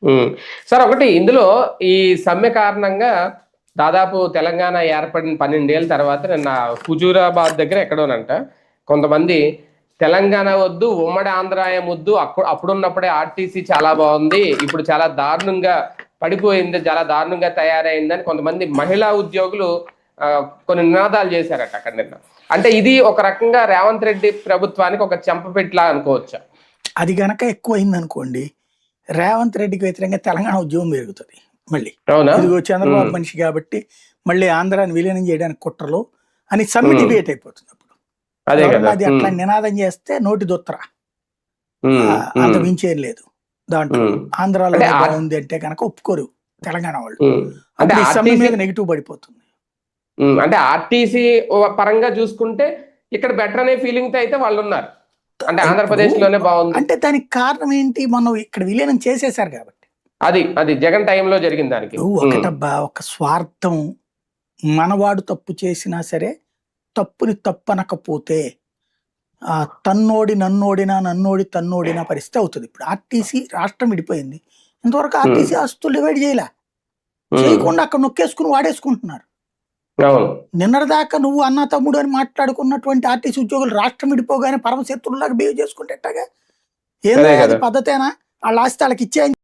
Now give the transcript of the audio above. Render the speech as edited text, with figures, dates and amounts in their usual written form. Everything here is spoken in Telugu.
ఉమ్. సార్ ఒకటి ఇందులో ఈ సమ్మె కారణంగా దాదాపు తెలంగాణ ఏర్పడిన 12 ఏళ్ళ తర్వాత నిన్న హుజూరాబాద్ దగ్గర ఎక్కడోనంట కొంతమంది తెలంగాణ వద్దు ఉమ్మడి ఆంధ్రాయం వద్దు అప్పుడున్నప్పుడే ఆర్టీసీ చాలా బాగుంది ఇప్పుడు చాలా దారుణంగా పడిపోయింది చాలా దారుణంగా తయారైందని కొంతమంది మహిళా ఉద్యోగులు కొన్ని నినాదాలు చేశారట అక్కడ నిన్న. అంటే ఇది ఒక రకంగా రేవంత్ రెడ్డి ప్రభుత్వానికి ఒక చెంపపెట్లా అనుకోవచ్చా? అది గనక ఎక్కువ అయింది అనుకోండి, రేవంత్ రెడ్డికి వ్యతిరేకంగా తెలంగాణ ఉద్యమం పెరుగుతుంది మళ్ళీ. అవునా? ఇదిగో చంద్రబాబు మనిషి కాబట్టి మళ్ళీ ఆంధ్రాని విలీనం చేయడానికి కుట్రలు అని సమ్మె డిబేట్ అయిపోతుంది. అప్పుడు అది అట్లా నినాదం చేస్తే నోటి దొత్తర అంత మించేం లేదు దాంట్లో. ఆంధ్రాలో బాగుంది అంటే కనుక ఒప్పుకోరు తెలంగాణ వాళ్ళు. అంటే ఈ సమ్మె మీద నెగిటివ్ పడిపోతుంది. అంటే ఆర్టీసీ పరంగా చూసుకుంటే ఇక్కడ బెటర్ అనే ఫీలింగ్ తో అయితే వాళ్ళు ఉన్నారు. అంటే ఆంధ్రప్రదేశ్ లోనే బాగుంది అంటే దానికి కారణం ఏంటి? మనం ఇక్కడ విలీనం చేసేసారు కాబట్టి. అది జగన్ టైంలో జరిగింది. దానికి ఒకటబ్బా, ఒక స్వార్థం. మనవాడు తప్పు చేసినా సరే తప్పుని తప్పనకపోతే తన్నోడి నన్నోడినా నన్నోడి తన్నోడినా పరిస్థితి అవుతుంది. ఇప్పుడు ఆర్టీసీ రాష్ట్రం విడిపోయింది, ఇంతవరకు ఆర్టీసీ ఆస్తులు డివైడ్ చేయకుండా అక్కడ నొక్కేసుకుని వాడేసుకుంటున్నారు. నిన్నటిదాకా నువ్వు అన్న తమ్ముడు అని మాట్లాడుకున్నటువంటి ఆర్టీసీ ఉద్యోగులు రాష్ట్రం విడిపోగానే పరమశత్రులాగా బిహేవ్ చేసుకుంటేగా ఏందో అది పద్ధతేనా? వాళ్ళ ఆస్తి వాళ్ళకి ఇచ్చే